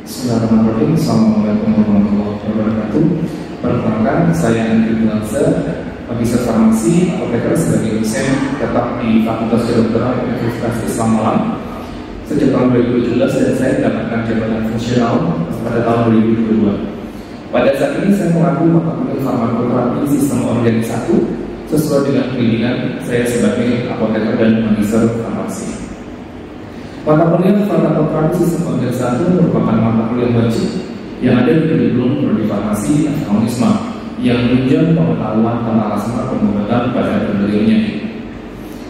Bismillahirrahmanirrahim. Assalamualaikum warahmatullahi wabarakatuh. Perkenalkan, saya Andri Bilanza, Magister Farmasi, apoteker sebagai dosen tetap di Fakultas Kedokteran Universitas Islam Malang sejak tahun 2017, dan saya mendapatkan jabatan fungsional pada tahun 2022. Pada saat ini saya mengaku mata kuliah farmakoterapi sistem organ 1 sesuai dengan pendidikan saya sebagai apoteker dan magister farmasi. Mata kuliah farmakoterapi sistem organ 1 merupakan mata kuliah wajib yang ada di kurikulum prodi farmasi atau UNISMA yang menunjang pengetahuan tentang asma pengobatan pada berbagai penyakit.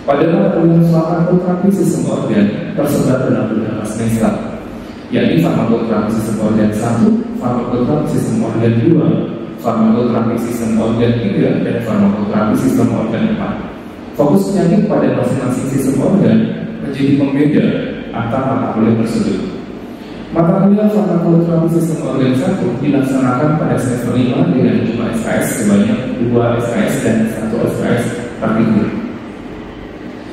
Pada mata kuliah farmakoterapi sistem organ tersebar dalam beberapa semester, yakni farmakoterapi sistem organ 1, farmakoterapi sistem organ 2, farmakoterapi sistem organ 3, dan farmakoterapi sistem organ 4. Fokus penyakit pada masing-masing sistem organ menjadi pembeda antara mata kuliah tersebut. Mata kuliah farmakoterapi sistem organ 1 dilaksanakan pada semester 5 dengan jumlah SKS sebanyak 2 SKS dan 1 SKS praktikum.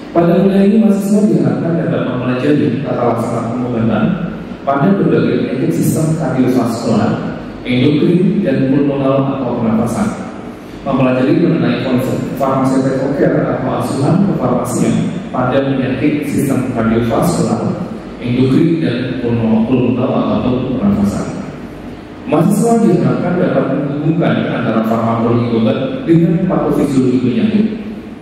Pada kuliah ini mahasiswa diharapkan dapat mempelajari tata laksana pengobatan pada berbagai penyakit sistem kardiovaskular, endokrin, dan pulmonal atau pernapasan. Mempelajari mengenai konsep pharmaceutical care atau asuhan kefarmasian pada penyakit sistem kardiovaskular, endokrin, dan pulmonal atau pernapasan. Mahasiswa diharapkan dapat menghubungkan antara farmakologi obat dengan patofisiologi penyakit,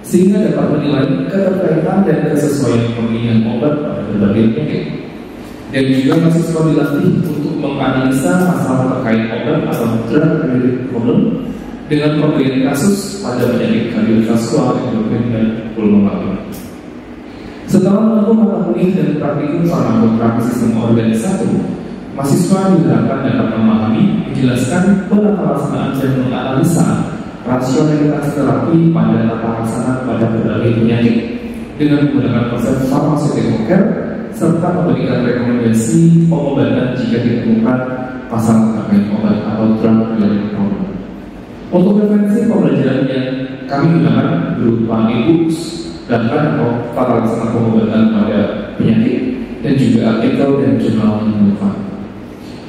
sehingga dapat menilai keterkaitan dan kesesuaian pemilihan obat pada berbagai penyakit. Dan juga mahasiswa dilatih untuk menganalisa masalah terkait obat atau drug-related problem dengan pemberian kasus pada penyakit kardiovaskular, endokrin, dan pulmonal. Setelah menempuh mata kuliah dan praktikum farmakoterapi sistem organ 1, mahasiswa diharapkan dapat memahami, menjelaskan penata laksanaan dan menganalisa rasionalitas terapi pada tata laksana pada berbagai penyakit dengan menggunakan konsep pharmaceutical care serta memberikan rekomendasi pengobatan jika ditemukan masalah terkait obat atau drug-related problem. Untuk referensi pembelajaran yang kami gunakan berupa e-books, daftar atau tata laksana pengobatan pada penyakit, dan juga artikel dan jurnal yang relevan.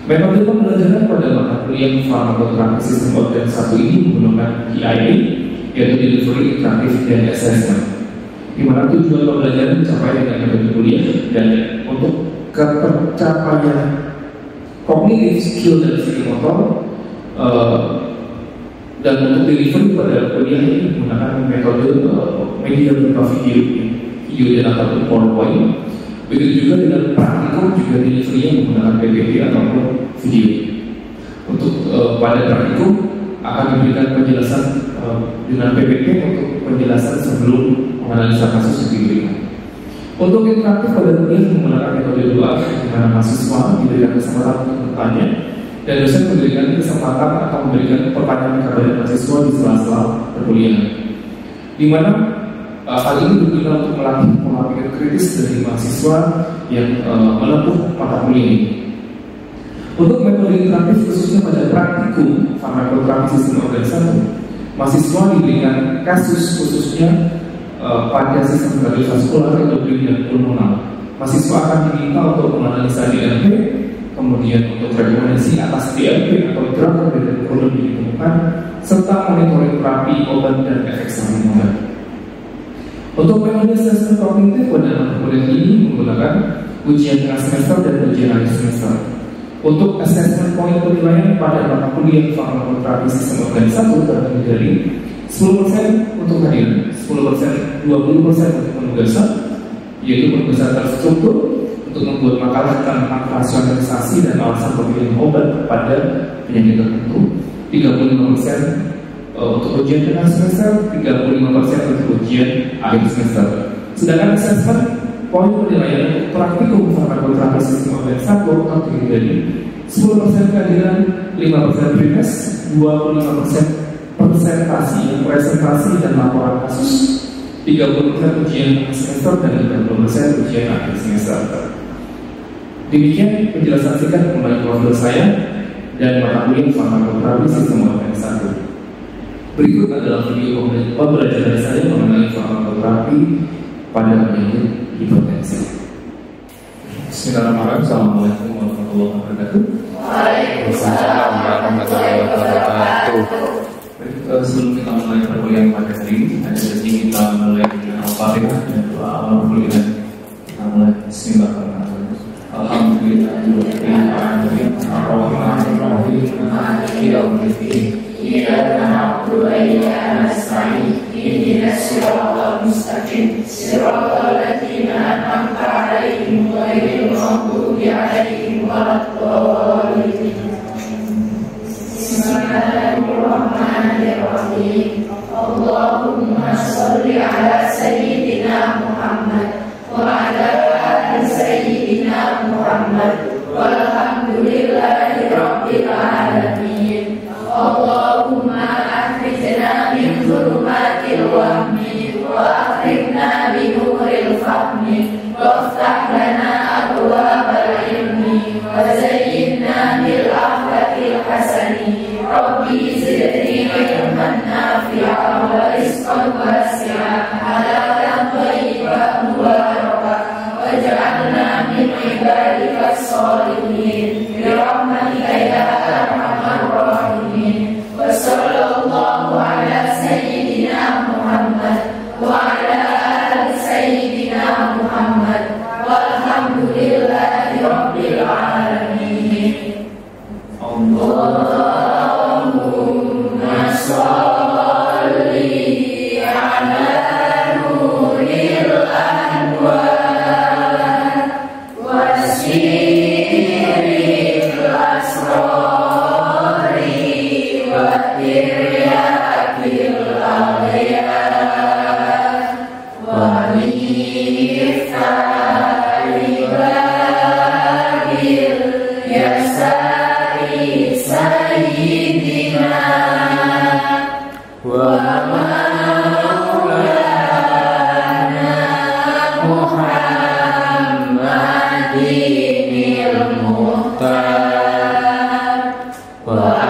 Metode pembelajaran pada mata kuliah farmakoterapi sistem organ 1 ini menggunakan DIA, yaitu Delivery, Interactive, dan Assessment, di mana tujuan pembelajaran dicapai dengan metode kuliah dan untuk tercapainya kognitif, skill, dan psikomotor, dan untuk delivery pada kuliah ini menggunakan metode media berupa video dan ataupun PowerPoint. Begitu juga dengan praktikum juga delivery menggunakan PPT ataupun video. Untuk pada praktikum akan diberikan penjelasan dengan PPT untuk penjelasan sebelum menganalisa kasus yang diberikan. Untuk interaktif pada kuliah menggunakan metode 2, di mana mahasiswa diberikan kesempatan untuk bertanya dan dosen memberikan kesempatan atau memberikan pertanyaan kepada mahasiswa di sela-sela perkuliahan, di mana hal ini berguna untuk melatih pola pikir kritis dari mahasiswa yang menempuh mata kuliah ini. Untuk metode interaktif khususnya pada praktikum farmakoterapi sistem organ 1, mahasiswa diberikan kasus khususnya pada sistem kardiovaskular, endokrin, dan pulmonal. Mahasiswa akan diminta untuk menganalisa DRP, kemudian untuk rekomendasi atas DRP atau drug-related problem yang ditemukan, serta monitoring terapi obat dan efek samping obat. Untuk metode assessment kognitif pada mata kuliah ini menggunakan ujian tengah semester dan ujian akhir semester. Untuk assessment point penilaian pada mata kuliah farmakoterapi sistem organ 1 terdiri dari 10% untuk hadiran, 10%, 20% untuk penugasan, yaitu penugasan terstruktur untuk membuat makalah tentang rasionalisasi dan alasan pemilihan obat pada penyakit tertentu, 35% untuk ujian tengah semester, 35% untuk ujian akhir semester. Sedangkan assessment poin penilaian untuk praktikum farmakoterapi sistem organ 1 terdiri dari 10% kehadiran, 5% pretest, 25% presentasi dan laporan kasus, 30% ujian tengah semester, dan 30% ujian akhir semester. Demikian penjelasan singkat mengenai profil saya dan mata kuliah farmakoterapi sistem organ 1. Berikut adalah video pembelajaran saya mengenai farmakoterapi pada penyakit hipertensi. Bismillahirrahmanirrahim. Assalamualaikum warahmatullahi wabarakatuh. Waalaikumsalam warahmatullahi wabarakatuh. Sebelum kita mulai perkuliahan pada hari ini, ada janji kita mulai dengan Al-Fatihah dan doa awal perkuliahan. Kita mulai. Bismillahirrahmanirrahim. Alhamdulillahirobbilalamin, arrahmanirrahim, maliki yaumiddin, iyyaka na'budu wa iyyaka nasta'in, ihdinas siratal mustaqim, siratal ladzina an'amta 'alaihim ghairil maghdubi 'alaihim waladdallin. Bismillahirrahmanirrahim. Allahumma sholli ala sayyidina Muhammad wa ala ali sayyidina Muhammad walhamdulillahi rabbil alamin. Allahumma akhrijna min dhulumatil wahmi wa akrimna bi nuril fahmi waftah lana abwabal ilmi wa zayyinna bil akhlaqil hasani. Rabbi zidni ilman nafi'a wa rizqan wasi'a halalan thayyiban mubarakah waj'alna min ibadika sholihin bi rahmatika ya arhamar rahimin. Wa sallallahu ala sayyidina Muhammad wa ala ali sayyidina Muhammad walhamdulillahi rabbil alamin. Allahumma sholli ala nuril anwar wa sirril asrari wa tiryakil aghyar wa miftahil babil yasari sayyidina wa maulana Muhammadinil muhtar wa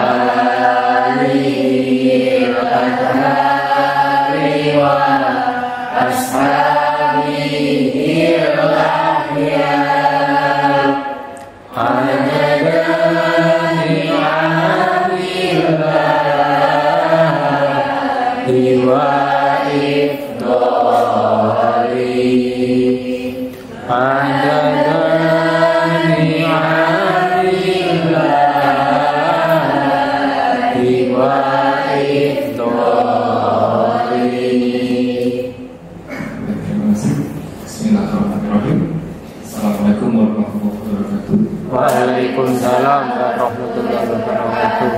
alihil adhari wa ashabihil akhyar adadani amil bahri wa ifdali adadani amil bahri wa ifdali. Bismillahirrahmanirrahim. Assalamualaikum warahmatullahi wabarakatuh. Waalaikumsalam warahmatullahi wabarakatuh.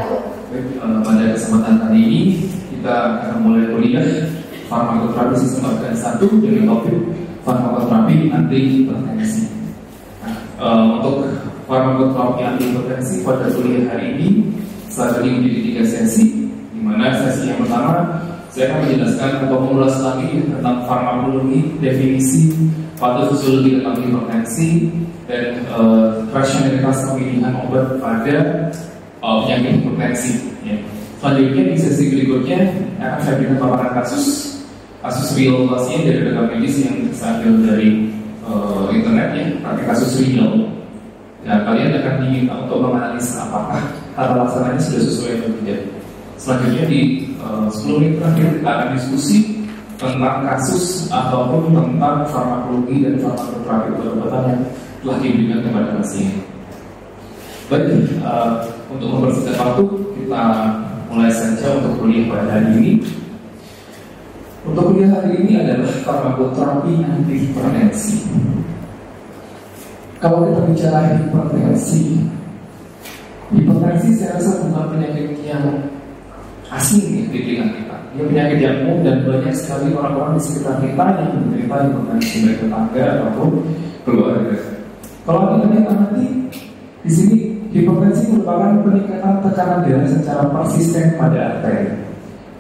Pada kesempatan kali ini kita akan mulai kuliah farmakoterapi sistem organ 1 dengan topik farmakoterapi anti hipertensi. Untuk farmakoterapi anti hipertensi pada kuliah hari ini saya bagi menjadi 3 sesi, di mana sesi yang pertama saya akan menjelaskan atau mengulas lagi tentang farmakologi, definisi, patofisiologi tentang hipertensi, dan rasionalitas pemilihan obat pada penyakit hipertensi. Ya. Selanjutnya di sesi berikutnya akan saya berikan paparan kasus real pasien dari rekam medis yang saya ambil dari internet, ya, pakai kasus real. Nah, kalian akan diminta untuk menganalisa apakah tata laksananya sudah sesuai atau tidak. Selanjutnya di 10 menit terakhir kita akan diskusi tentang kasus ataupun tentang farmakologi dan farmakoterapi obat-obatan yang telah diberikan kepada pasien. Baik, untuk mempersingkat waktu kita mulai saja untuk kuliah pada hari ini. Untuk kuliah hari ini adalah farmakoterapi anti hipertensi. Kalau kita bicara hipertensi saya rasa bukan penyakit yang asing ya di telinga kita. Dia penyakit yang umum dan banyak sekali orang-orang di sekitar kita yang menderita hipertensi, baik tetangga ataupun keluarga. Kalau kita lihat nanti di sini, hipertensi merupakan peningkatan tekanan darah secara persisten pada arteri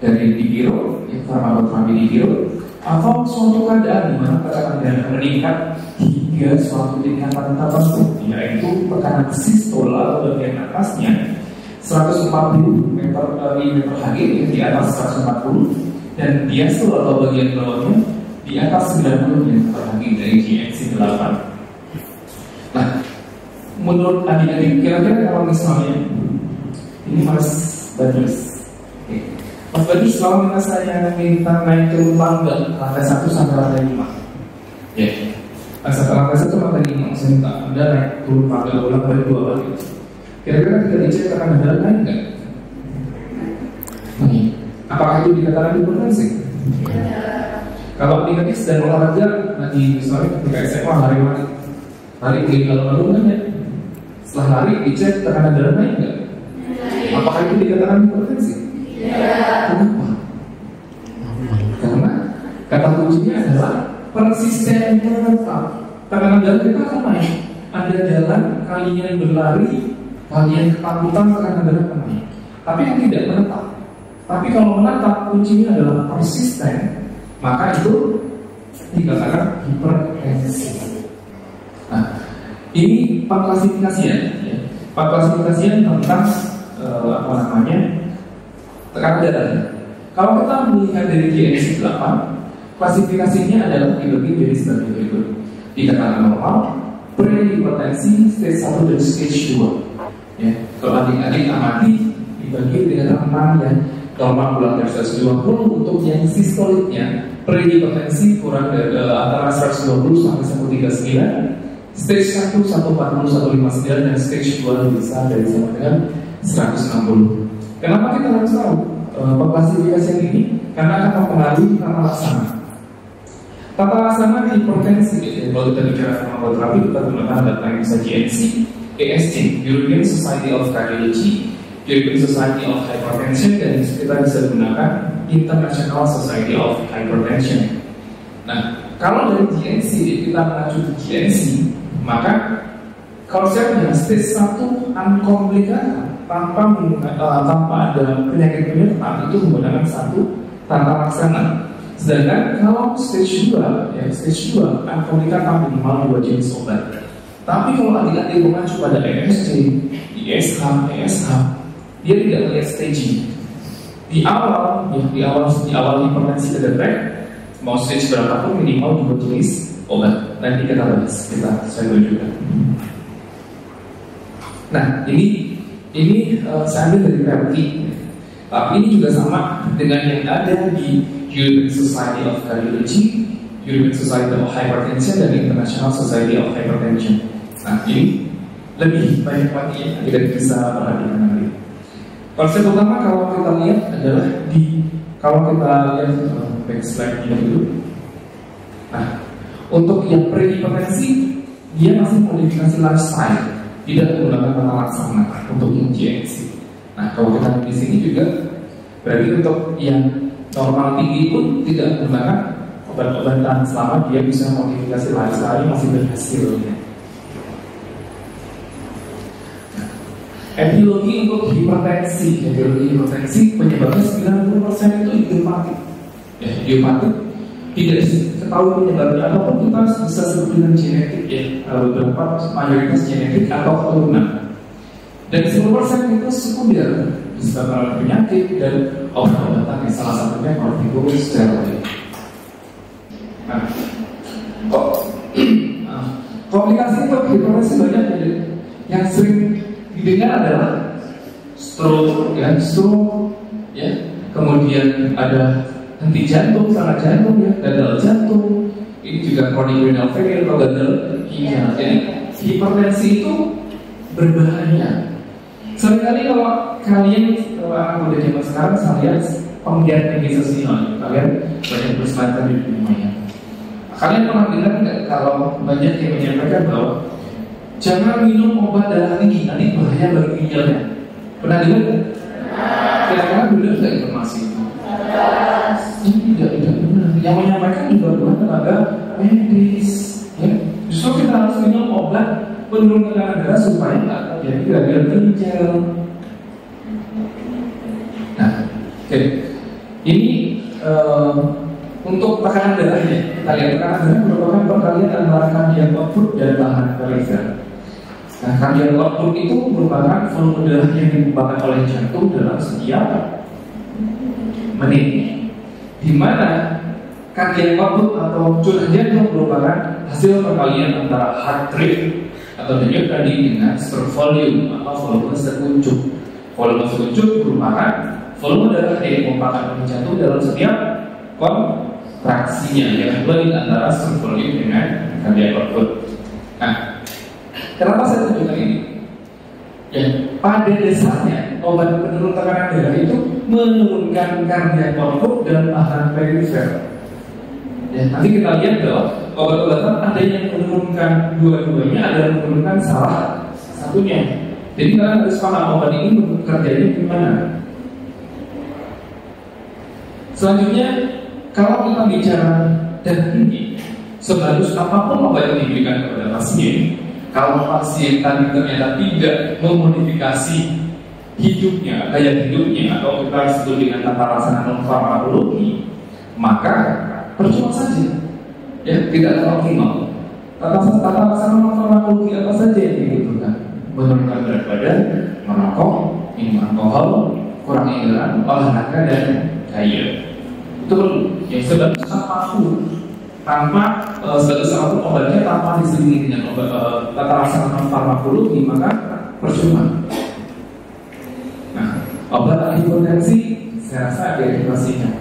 dari dipiro, farmakoterapi dipiro, atau suatu keadaan di mana tekanan darah meningkat hingga suatu tingkatan tertentu, yaitu tekanan sistol atau bagian atasnya 140 meter Hg di atas 140, dan diastol atau bagian bawahnya di atas 90 meter Hg dari GMC 8. Nah, menurut adik-adik, kira-kira kalau misalnya ini Mas Badis, Mas Badis, kalau misalnya minta naik turun tangga lantai 1 sampai lantai 5, ya, lantai 1 lantai 5, saya minta Anda naik turun tangga ulang dari 2 kali. Kira-kira kita dicek akan ada naik nggak? Apakah itu dikatakan hipertensi? Kalau negatif dan olahraga lagi misalnya ketika SMA lari keliling alun-alun kan ya, setelah lari dicek tekanan darah naik nggak? Apakah itu dikatakan hipertensi? Kenapa? Karena kata kuncinya adalah persistensitas. Tekanan darah kita akan naik. Ada jalan kalian berlari, kalian ketakutan tekanan darah akan naik. Tapi yang tidak menetap. Tapi kalau menetap kuncinya adalah persisten, maka itu dikatakan hipertensi. Nah, ini pengklasifikasian, ya. Pengklasifikasian tentang tekanan darah. Kalau kita melihat dari GNC 8, klasifikasinya adalah dibagi jadi sebagai berikut: dikatakan normal, pre-hipertensi, stage 1 dan stage 2. Ya, kalau adik-adik amati dibagi dengan 6 ya. Normal kurang dari 120, untuk yang sistoliknya pre-hipertensi kurang dari antara 120 sampai 139, stage 1 140 159 dan stage 2 bisa dari sama dengan 160. Kenapa kita harus tahu pengklasifikasian ini? Karena akan mempengaruhi tata laksana. Tata laksana hipertensi, kalau kita bicara farmakoterapi kita gunakan data yang bisa GNC, ESC, European Society of Cardiology, European Society of Hypertension, dan kita bisa gunakan International Society of Hypertension. Nah, kalau dari GNC kita mengacu ke GNC, maka konsepnya stage 1 unkomplikated tanpa ada penyakit penyerta itu menggunakan satu tata laksana. Sedangkan kalau stage 2, ya stage 2 unkomplikated minimal 2 jenis obat. Tapi kalau adik-adik mengacu pada ESC, ISH, ESH, dia tidak melihat staging. Di awal hipertensi terdetek, mau stage berapapun minimal 2 jenis obat. Nanti kita bahas, saya tunjukkan. Nah, ini saya ambil dari Perki. Tapi ini juga sama dengan yang ada di European Society of Cardiology, European Society of Hypertension, dan International Society of Hypertension. Nah, ini lebih banyak lagi ya, tidak bisa perhatikan nanti. Konsep utama kalau kita lihat adalah kalau kita lihat back slide ini dulu. Nah, untuk yang pre-hipertensi dia masih modifikasi lifestyle, tidak menggunakan tata laksana untuk yang GNC. Nah, kalau kita lihat di sini juga berarti untuk yang normal tinggi pun tidak menggunakan obat-obatan selama dia bisa modifikasi lifestyle masih berhasil. Etiologi untuk hipertensi penyebabnya 90% itu idiopatik. Ya, idiopatik tidak ketahui penyebabnya ataupun kita bisa sebut dengan genetik ya, beberapa mayoritas genetik atau keturunan. Dan 10% itu sekunder disebabkan oleh penyakit dan obat-obatan yang salah satunya kortikosteroid. Nah, komplikasi untuk hipertensi banyak yang sering didengar adalah stroke, kemudian ada henti jantung, serangan jantung, gagal jantung, ini juga chronic renal failure atau gagal ginjal. Jadi hipertensi itu berbahaya. Seringkali kalau kalian anak muda zaman sekarang saya lihat penggiat media sosial, kalian banyak berselancar di dunia. Kalian pernah dengar nggak kalau banyak yang menyampaikan bahwa jangan minum obat darah tinggi, nanti bahaya bagi ginjalnya. Pernah dengar? Kira-kira benar nggak informasi itu? Tidak benar. Yang menyampaikan juga bukan tenaga medis. Ya. Justru kita harus minum obat penurun tekanan darah supaya nggak terjadi gagal ginjal. Nah, oke. Ini untuk tekanan darahnya. Kita lihat tekanan darah merupakan perkalian antara cardiac output dan tahan kolesterol. Nah, cardiac output itu merupakan volume darah yang dikembangkan oleh jantung dalam setiap menit. Di mana cardiac output atau curah jantung merupakan hasil perkalian antara heart rate atau denyut nadi dengan stroke volume atau volume sekuncung. Volume sekuncung merupakan volume darah yang merupakan volume jantung dalam setiap kontraksinya yang mulai antara stroke volume dengan cardiac output. Nah, kenapa saya tunjukkan ini? Ya, pada dasarnya obat penurun tekanan darah itu menurunkan cardiac output dan bahan perifer. Ya, nanti kita lihat bahwa obat-obatan ada yang menurunkan dua-duanya, ada yang menurunkan salah satunya. Jadi kalian harus paham obat ini kerjanya gimana. Selanjutnya, kalau kita bicara darah tinggi, sebagus apapun obat yang diberikan kepada pasien, kalau pasien tadi ternyata tidak memodifikasi hidupnya, gaya hidupnya, atau kita sebut dengan tata laksana non farmakologi, maka percuma saja, ya tidak optimal. Tata laksana non farmakologi apa saja yang dibutuhkan? Menurunkan berat badan, merokok, minum alkohol, kurang ingatan, olahraga dan diet. Itu yang sebagus apapun, tanpa sebagus apapun obatnya tanpa diselingi dengan obat tata laksana non farmakologi, maka percuma. Nah, obat antihipertensi saya rasa ada indikasinya.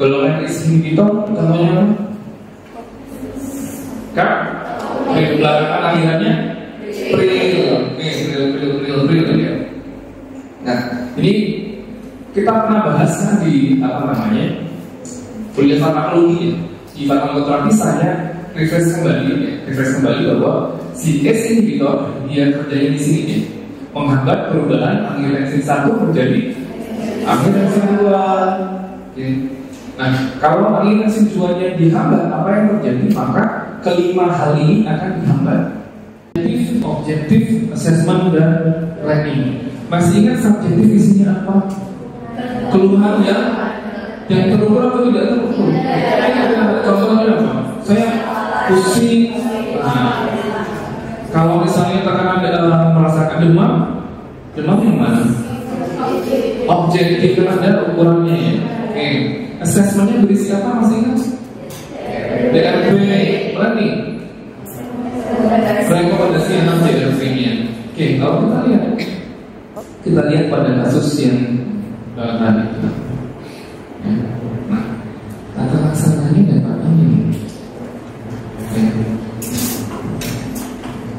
Golongan inhibitor namanya Kak, belakangan akhirannya pril ya. Nah, ini kita pernah bahas kan di kuliah farmakologi. Di farmakoterapi saya refresh kembali bahwa si S inhibitor dia kerjanya di sini ya, menghambat perubahan angiotensin 1 menjadi angiotensin 2. Nah, kalau angiotensin 2-nya dihambat, apa yang terjadi? Maka kelima hal ini akan dihambat. Objektif assessment dan ranking. Masih ingat subjektif isinya apa? Keluhan yang terukur atau tidak terukur? Contohnya apa? Saya pusing. Nah, kalau misalnya tekanan merasakan demam yang mana? Objektif kan ada ukurannya ya. Oke. Assessmentnya berisi apa masih ingat? DRB, berani? Rekomendasi yang nanti DRB-nya. Oke, kalau kita lihat pada kasus yang tadi. Nah, tata laksananya dapat ini.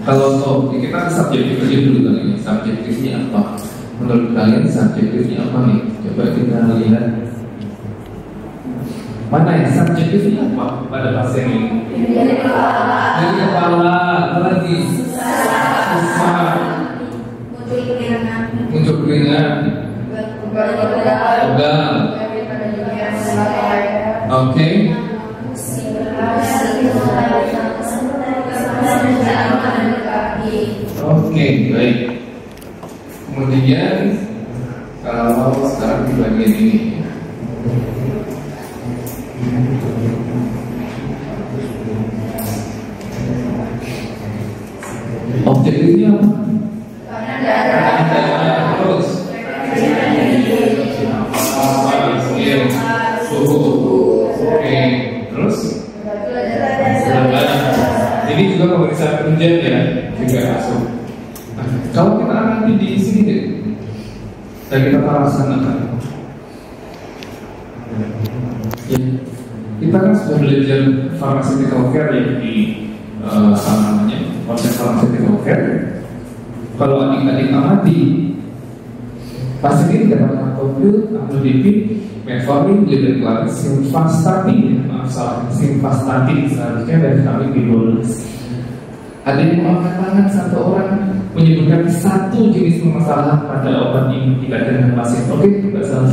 Kalau kita subjektif aja dulu kan ini. Subjektifnya apa? Menurut kalian subjektifnya apa nih? Coba kita lihat. Mana yang subjektifnya apa pada pasien ini? Dari kepala, apa lagi? Susah, muncul keringat, pegal. Oke. Oke, baik. Kemudian kalau sekarang di bagian ini. Objektifnya apa? Terus suhu. Oke. Terus ini juga pemeriksaan penunjang ya, juga masuk. Nah, kalau kita amati di sini deh, dan kita laksanakan. Ya, kita kan sudah belajar pharmaceutical care ya di konsep pharmaceutical care. Kalau adik-adik amati, pasien ini dapat narkotik, amlodipin, metformin, glibenclamid, simvastatin, simvastatin seharusnya dari vitamin B12. Ada yang mengangkat tangan satu orang menyebutkan satu jenis permasalahan pada obat ini dibandingkan dengan pasien. Oke, tidak salah.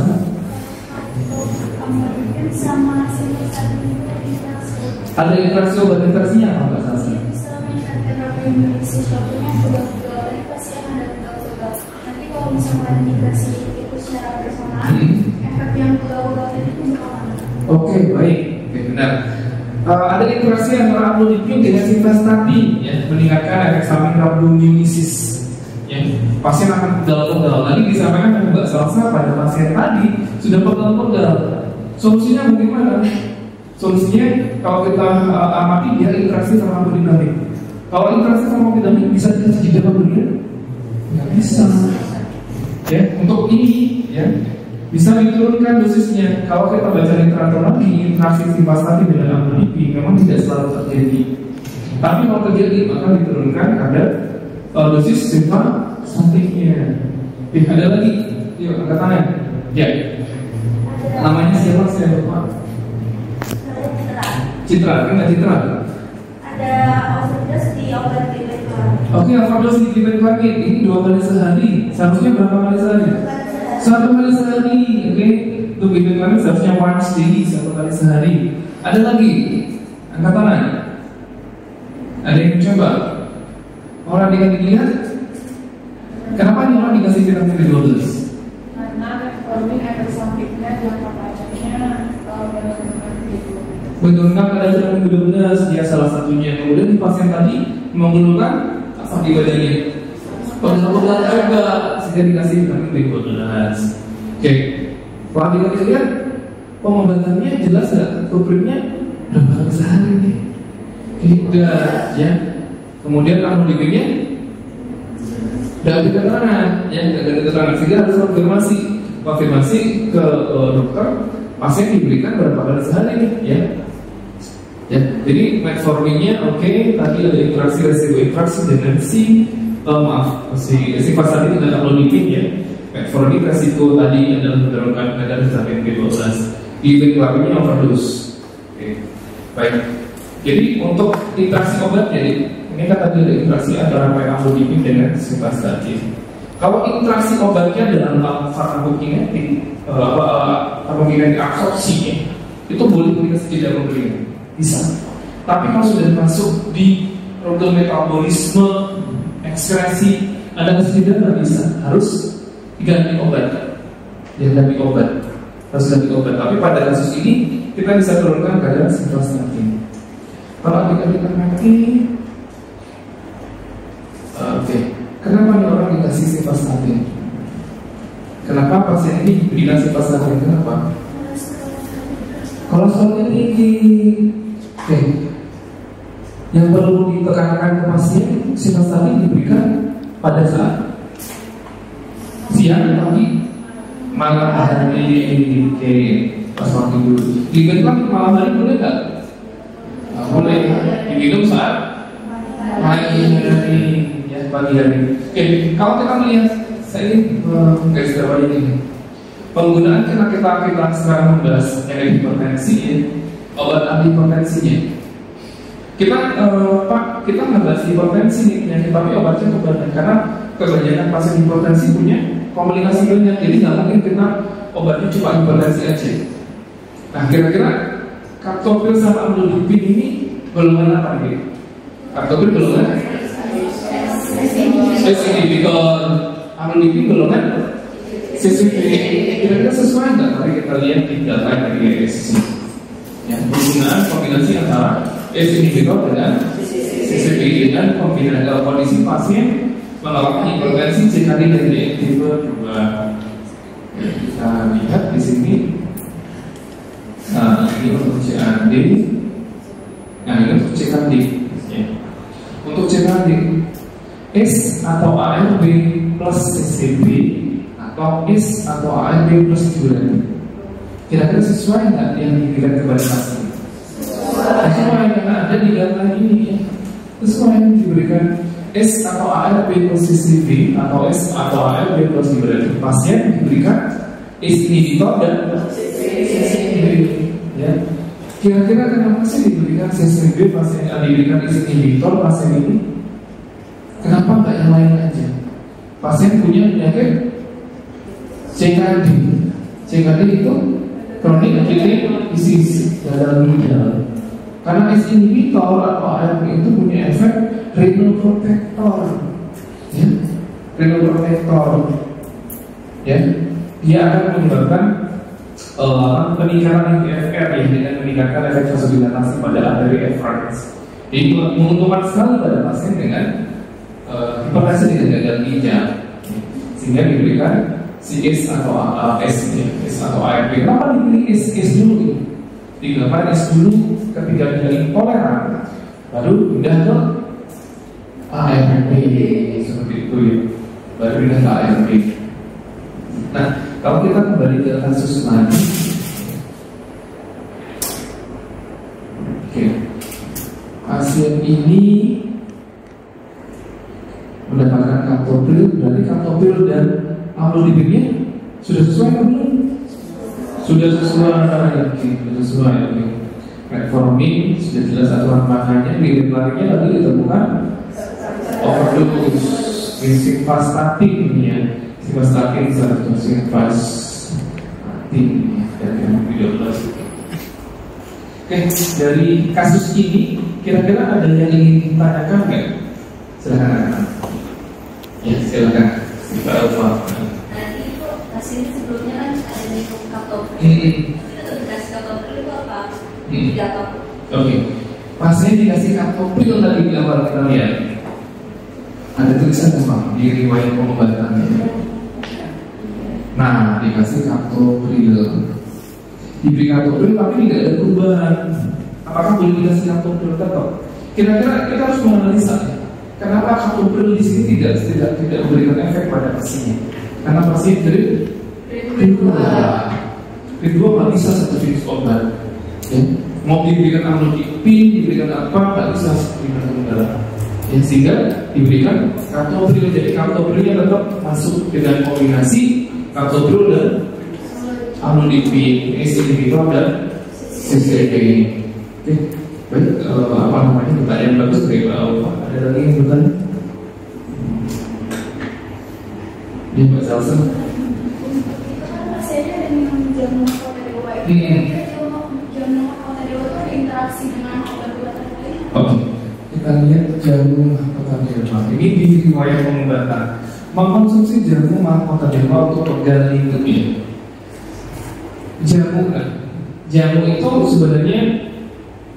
Ada interaksi obat interaksinya apa Mbak Salsa? Nanti kalau misalnya interaksi itu secara personal, efek yang pulau-pulau itu mana? Oke, baik, benar. Ada interaksi antara amlodipin dengan simvastatin, ya, meningkatkan efek samping rhabdomyolysis. Ya, pasien akan pegal-pegal. Tadi disampaikan oleh Mbak Salsa pada pasien tadi sudah pegal-pegal. Solusinya bagaimana? Solusinya kalau kita amati dia interaksi sama hemodinamik. Kalau interaksi sama hemodinamik bisa kasih jeda apa dulu? Nggak bisa. Ya, untuk ini ya bisa diturunkan dosisnya. Kalau kita baca literatur lagi, interaksi simvastatin dengan amlodipin memang tidak selalu terjadi. Tapi kalau terjadi maka diturunkan kadar dosis simvastatinnya. Ada lagi, yuk angkat tangan. Ya, namanya siapa? Saya lupa. Citra, kan Citra? Ada overdose di obat dipeklar. Oke, overdose di dipeklar ini 2 kali sehari. Seharusnya berapa kali sehari? 1 kali sehari. Oke, untuk dipeklar seharusnya once daily, 1 kali sehari. Ada lagi? Angkat tangan. Ada yang coba? Orang dilihat? Kenapa nih orang dikasih vitamin B12? Karena metformin efek sampingnya jangka panjangnya menurunkan kadar vitamin B12, dia salah satunya. Kemudian di pasien tadi mengeluhkan asam di badannya. Pengobatan juga sehingga dikasih vitamin B12. Oke, kalau kita lihat pengobatannya jelas nggak? Kulpritnya berapa kali sehari nih? Tidak, ya. Kemudian amlodipinnya tidak ada keterangan, ya, tidak ada keterangan. Sehingga harus konfirmasi ke dokter. Pasien diberikan berapa kali sehari nih, ya. Ya, jadi metforminnya oke, tadi ada interaksi resiko interaksi dengan si simvastatin dengan amlodipin ya. Metformin resiko tadi adalah menurunkan kadar vitamin B12. Dipeklarnya overdose. Oke, baik. Jadi untuk interaksi obat, jadi ini kan tadi ada interaksi antara amlodipin dengan simvastatin. Kalau interaksi obatnya dalam farmakokinetik, farmakokinetik absorpsinya itu boleh dikasih jeda pemberian, bisa. Tapi kalau sudah masuk di rute metabolisme, ekskresi, ada kasih jeda nggak bisa, harus diganti obat. Ya ganti obat, harus ganti obat. Tapi pada kasus ini kita bisa turunkan kadar simvastatin. Kalau kita mati, oke. Kenapa nih orang dikasih simvastatin? Kenapa pasien ini diberikan simvastatin? Kenapa? Kolesterolnya tinggi. Oke. Yang perlu ditekankan ke pasien, simvastatin diberikan pada saat siang, pagi, malam hari. Oke, pas waktu dulu. Diberikan malam hari boleh nggak? Boleh. Diminum saat pagi hari. Pagi hari. Oke, kalau kita melihat, saya ini garis bawah ini penggunaan kita sekarang membahas yang hipertensi ya, obat antihipertensinya. Kita kita membahas hipertensi nih, penyakit tapi obatnya kebanyakan karena kebanyakan pasien hipertensi punya komplikasi banyak, jadi nggak mungkin kita obatnya cuma hipertensi aja. Nah, kira-kira captopril sama amlodipin ini golongan apa nih? Captopril golongan inhibitor, amlodipin golongan CCP. Kira-kira sesuai nggak? Mari kita lihat di data dari ESC. Ya, penggunaan kombinasi antara inhibitor dengan CCP dengan kombinasi kondisi pasien mengalami hipertensi CKD dari tipe 2. Kita lihat di sini. Nah, ini untuk CAD. Nah, ini untuk CKD. Ya. Untuk CKD S atau ARB plus CCB atau S atau ARB plus diuretik. Kira-kira sesuai nggak yang diberikan kepada pasien? Sesuai, karena ada di data ini. Sesuai yang diberikan S atau ARB plus CCB atau S atau ARB plus diuretik. Pasien diberikan S inhibitor dan CCB. Ya. Kira-kira kenapa sih diberikan CCB pasien diberikan S inhibitor pasien ini? Kenapa nggak yang lain aja? Pasien punya penyakit CKD. CKD itu chronic kidney disease, gagal ginjal. Karena S inhibitor atau ARB itu punya efek renal protector, ya, renal protector, ya, dia akan menyebabkan peningkatan EGFR ya, dengan meningkatkan efek vasodilatasi pada arteri efferents. Jadi menguntungkan sekali pada pasien dengan hipertensi dengan gagal ginjal, sehingga diberikan si S atau S atau ARB. Kenapa dipilih S dulu? Digunakan S dulu ketika dia intoleran, baru pindah ke ARP seperti itu ya, baru pindah ke ARP. Nah, kalau kita kembali ke kasus lagi, oke, pasien ini mendapatkan captopril, dari captopril dan amlodipinnya sudah sesuai kan belum? Sudah sesuai. Metformin sudah jelas aturan makannya, larinya lagi ditemukan overdose simvastatin ya, simvastatin satu simvastatin dari 2012. Oke, dari kasus ini kira-kira ada yang ingin ditanyakan nggak? Silakan. Ya, silakan. Kita Alfa. Tadi itu hasil sebelumnya kan ada minum captopril. Itu dikasih captopril itu apa? Tidak apa? Oke. Pasien dikasih captopril tadi di awal kita lihat. Ada tulisan apa di riwayat pengobatannya? Nah, dikasih captopril. Diberi captopril tapi tidak ada perubahan. Apakah boleh dikasih captopril tetap? Kira-kira kita harus menganalisa. Kenapa captopril di sini tidak memberikan efek pada pasien? Karena pasien kedua nggak bisa satu jenis obat. Ya. Mau diberikan amlodipin, diberikan apa, nggak bisa diberikan udara. Ya, sehingga diberikan captopril. Jadi captoprilnya tetap masuk dengan kombinasi captopril dan amlodipin, inhibitor dan CCP. Oke, baik. Apa namanya, pertanyaan bagus dari Pak. Ada lagi yang bertanya? Ini Pak Salsa. Saya ada minum jamu kota dewa itu. Jamu kota dewa itu berinteraksi dengan obat-obatan lain. Oke, kita lihat jamu kota dewa. Ini di riwayat pengobatan. Mengkonsumsi jamu kota dewa untuk pengganti kemih. Jamu itu sebenarnya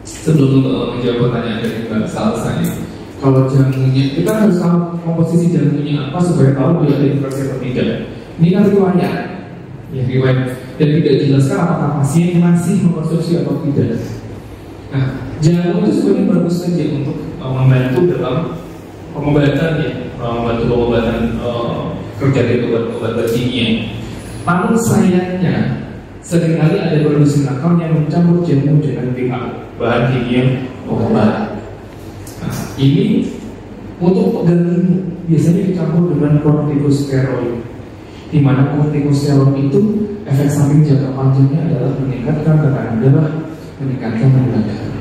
sebelum menjawab pertanyaan dari Mbak Salsa ya, kalau jamunya kita harus tahu komposisi jamunya apa supaya tahu dia ada infeksi atau tidak. Ini kan riwayat dan tidak dijelaskan apakah pasien masih mengkonsumsi atau tidak. Nah, jamu itu sebenarnya bagus saja untuk membantu dalam pengobatan ya, membantu pengobatan kerja dari obat-obat kimia. Namun sayangnya seringkali ada produsen nakal yang mencampur jamu dengan bahan kimia obat. Nah, ini untuk pengganti biasanya dicampur dengan kortikosteroid, di mana kortikosteroid itu efek samping jangka panjangnya adalah meningkatkan tekanan darah, meningkatkan gula darah.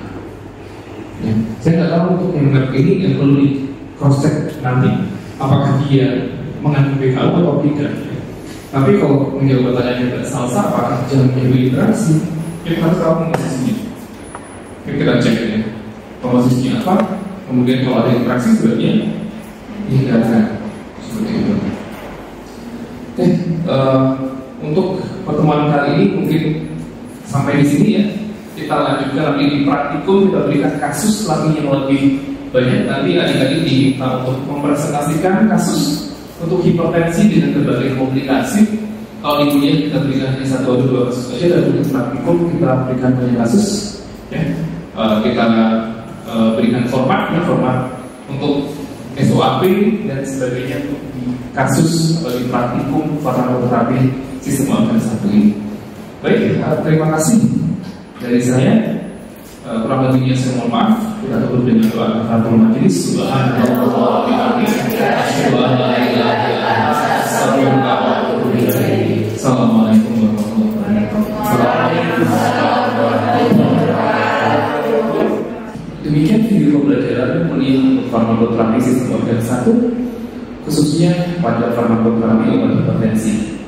Ya, saya nggak tahu untuk yang ini yang perlu di cross check nanti apakah dia mengandung BKU atau tidak. Tapi kalau menjawab pertanyaan Mbak Salsa, apakah jamunya berinteraksi? Kita harus tahu komposisinya. Kita cek ya, komposisinya apa. Kemudian kalau ada interaksi sebenarnya dihindarkan seperti itu. Oke, untuk pertemuan kali ini mungkin sampai di sini ya. Kita lanjutkan nanti di praktikum, kita berikan kasus lagi yang lebih banyak. Nanti adik-adik diminta untuk mempresentasikan kasus untuk hipertensi dengan berbagai komplikasi. Kalau di kuliah kita berikan hanya 1 atau 2 kasus saja, dan untuk praktikum kita berikan banyak kasus. Ya. Kita berikan format untuk SOAP dan sebagainya untuk di kasus atau di praktikum farmakoterapi sistem organ satu ini. Baik, terima kasih dari saya. Kurang lebihnya saya mohon maaf. Kita tutup dengan doa kafaratul majelis. Subhanallah wa bihamdihi, asyhadu an la ilaha illa anta, astaghfiruka wa atubu ilaik. Assalamualaikum warahmatullahi wabarakatuh. Demikian video pembelajaran kuliah untuk farmakoterapi sistem organ 1, khususnya pada farmakoterapi obat hipertensi.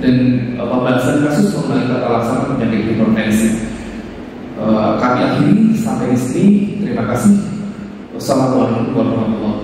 Dan pembahasan kasus mengenai tata laksana penyakit hipertensi. Kami akhiri sampai di sini. Terima kasih. Wassalamualaikum warahmatullahi wabarakatuh.